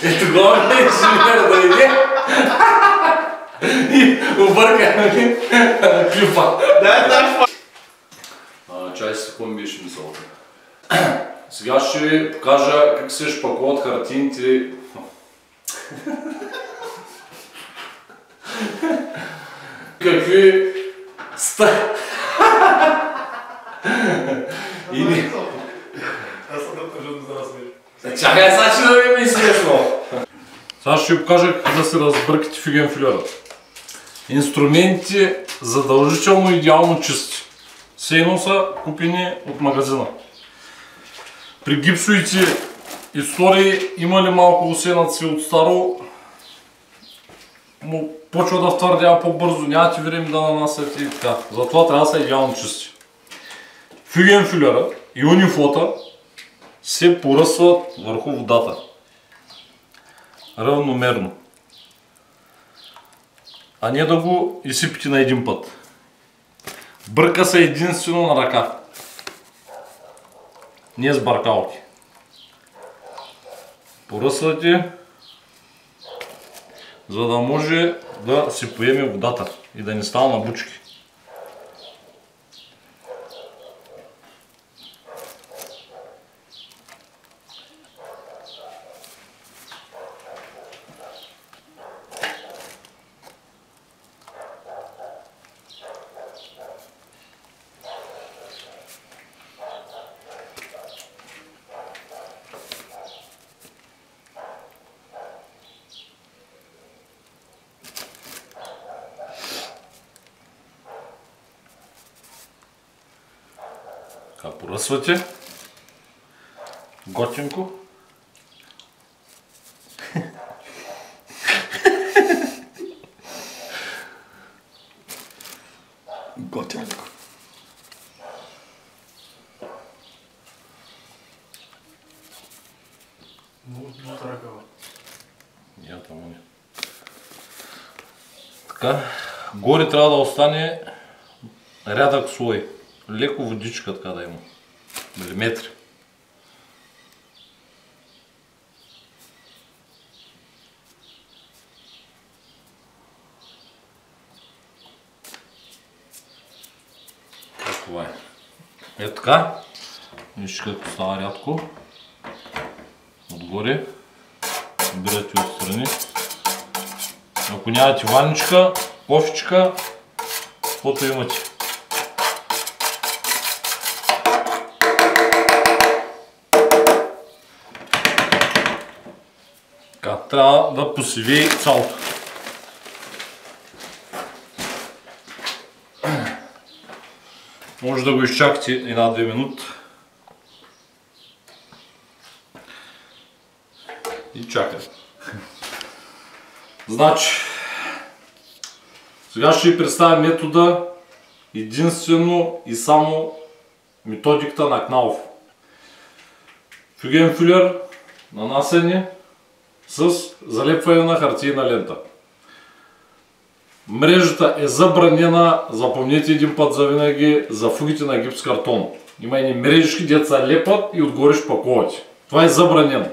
Ето го инженер да иде и обърка клюпа. Чай си, какво ми беше мисълта. Сега ще ви покажа как се шпаклуват хартините. Какви ста... Или... Аз съм да кажа да размеш. Чакай сега, че да ми е смешно. Сега ще ви покажа как да се разбъркате фюгенфюлера. Инструменти задължително идеално чисти. Сейно са купени от магазина. При гипсовите истории има ли малко осенъци от старо, но почва да втвърдява по-бързо, нямате време да нанасяте и така. Затова трябва да са идеално чисти. Фюгенфюлера и унифлота се поръсват върху водата. Равномерно. А не да го изсипите на един път. Бърка се единствено на ръка. Не с бъркалки. Поръсвате, за да може да си поеме водата и да не става на бучки. Така поръсвате. Готинко. Готинко. Много ръкава. Я там не. Така. Горе трябва да остане рядък слой. Леко водичка така да има. Милиметри. Това е. Ето така. Вижте как става рядко. Отгоре. Събирате отстрани. Ако нямате ваничка, кофичка, каквото имате. Така, трябва да посивее цялото. Може да го изчакате 1-2 минути. И чакате. Значи, сега ще ви представя метода единствено и само методиката на Кнауф. Фюгенфюлер, нанасене с залепване на хартиена лента. Мрежата е забранена, запомнете един път за винаги, за фугите на гипс картон. Има едни мрежички, дето се лепат и отгоре шпакловате. Това е забранено.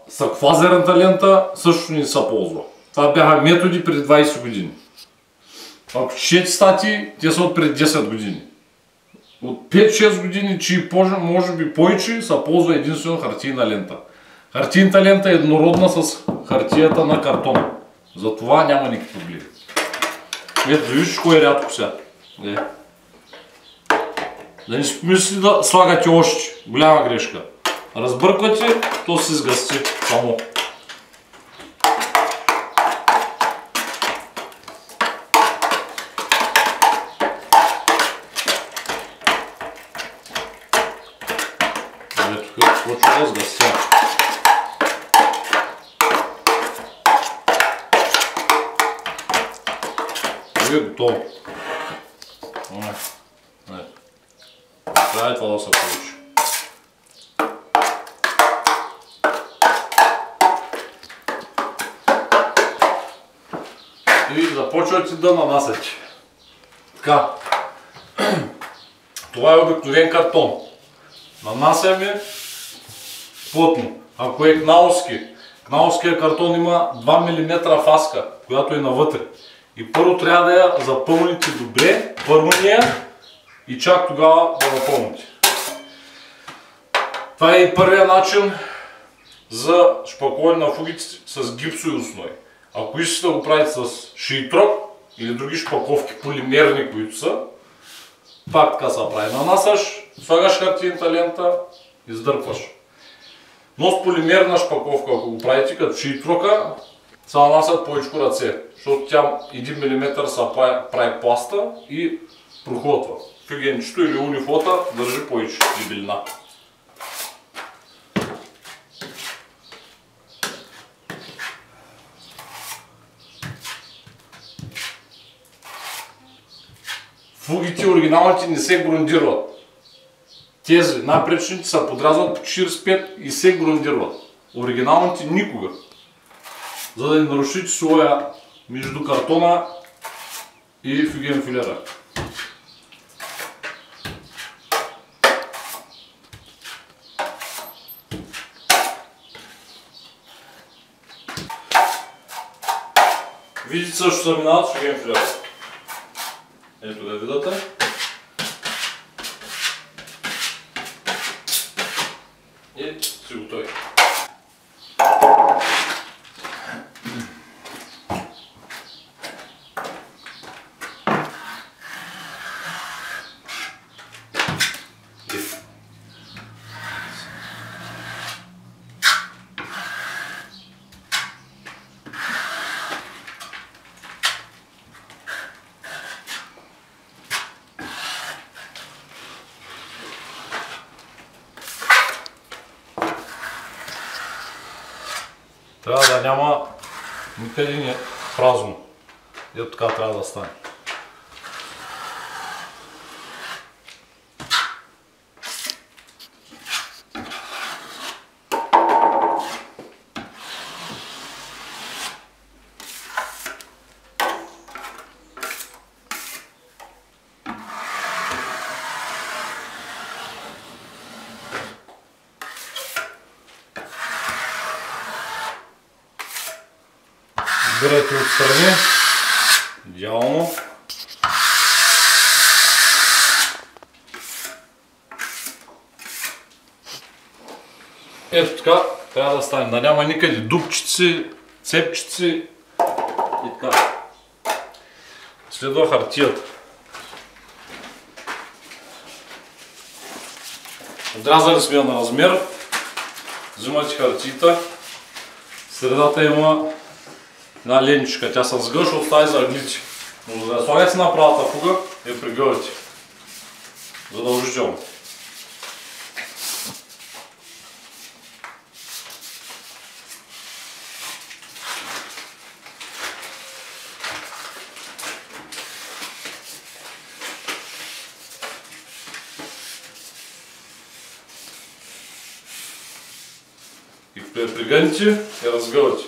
Сакфазерната лента също не се ползва. Това бяха методи преди 20 години. Ако четете статии, те са от преди 10 години. От 5-6 години, че може би повече, се ползва единствено хартийна лента. Хартийната лента е еднородна с хартията на картона. Затова няма никакви проблеми. Ето, вижте кое е рядко сега. Да не си помисли да слагате още. Голяма грешка. Разбърквате, то се сгъсти само. Ето как почва да сгъстя. И е готово. Трябва това да се получи. И започвате да нанасяте. Така. Това е обикновен картон. Нанасяме плътно. Ако е кналовския картон има 2 мм фаска, която е навътре. И първо трябва да я запълните добре, първо нея и чак тогава да напълните. Това е и първият начин за шпакловане на фугите с гипсови основи. Ако искате да го правите с шийтрок или други шпакловки полимерни, които са, пак така се прави. Нанасяш, слагаш хартийната лента, издърпваш. Но с полимерна шпакловка, ако го правите като шийтрока, се нанасят повече ръце, защото тя 1 мм се прави пласта и прохлътва. Фюгенчето или унифлота държи повече дебелина. Фугите оригиналните не се грундират. Тези напречните се подрязват по 45 и се грундират. Оригиналните никога. За да не нарушите слоя между картона и фюгенфилера. Видите също са минават с фюгенфилера. Ето да видите. И си готови. Трябва да няма никъде не празно. Ето така трябва да стане. Избирайте отстрани, идеално. Ето така трябва да стане, да няма никъде дупчици, цепчици и така. Следва хартията. Отрязали сме я на размер, взимате хартията, в средата има една ленчичка, тя се сгъва, защото тази за ъглите. Но за да слагате на правата фуга, я пригъвате. Задължително. И като я пригънете, я разгъвате.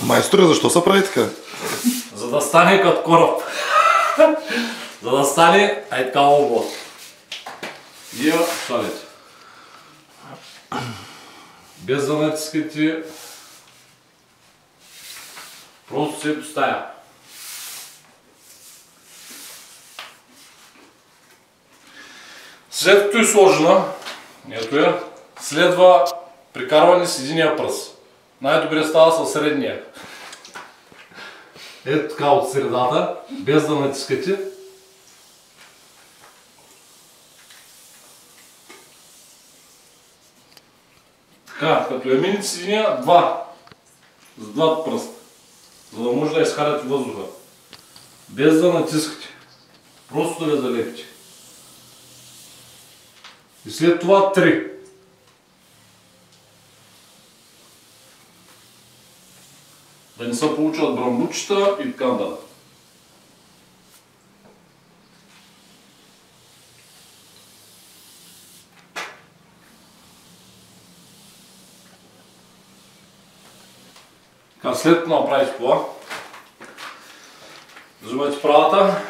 Майсторе, защо се прави така? За да стане като кораб. За да стане ай така облак. И я шалите. Без да натискате. Просто се поставя. След като е сложена, ето я, следва прикарване с единия пръст. Най-добре става със средния. Ето така от средата, без да натискате. Така, като я минете с единия, два. С два пръста. За да може да изкарате въздуха. Без да натискате. Просто да я залепите. И след това 3. Да не се получават брамбучета и така нататък. След като направите това, взимате правата,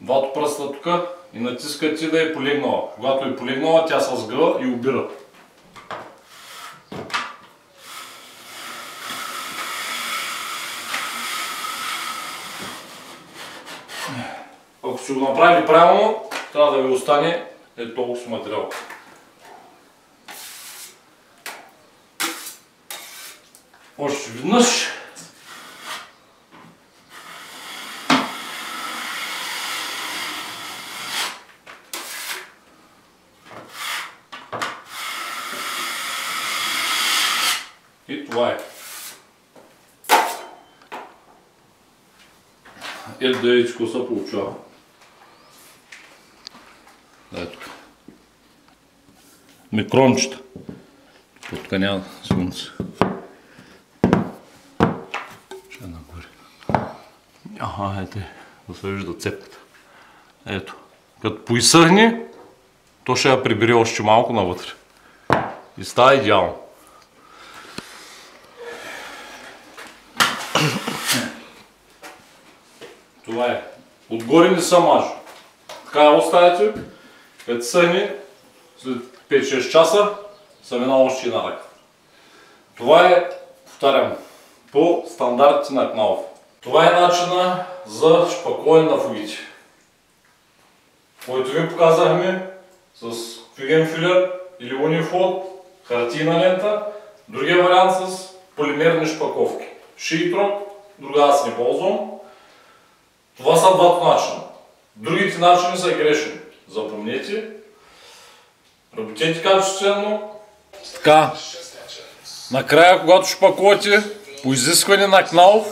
двата пръста тук и натискате да е полегнала. Когато е полегнала, тя се сгъва и обира. Ако си го направили правилно, трябва да ви остане толкова с материал. Още веднъж. И това е. Ето да видите какво се получава. Дай тук. Микрончета. Тук няма слънце. Ще нагоре. Ето, да се вижда цепката. Ето. Като поизсъхне, то ще я прибере още малко навътре. И става идеално. Това е. Отгоре не се мажа. Така я оставяте, като съхне, след 5-6 часа се мина още една ръка. Това е, повтарям, по стандартите на Knauf. Това е начина за шпакловане на фугите, който ви показахме с фигенфилер или унифлот, хартийна лента. Другия вариант с полимерни шпаковки. Шийтрок, друга аз не ползвам. Това са двата начина. Другите начини са грешни. Запомнете. Работете качествено. Така. Накрая, когато шпакловате по изискване на Knauf,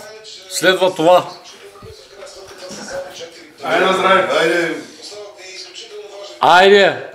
следва това. Айде на здраве! Айде!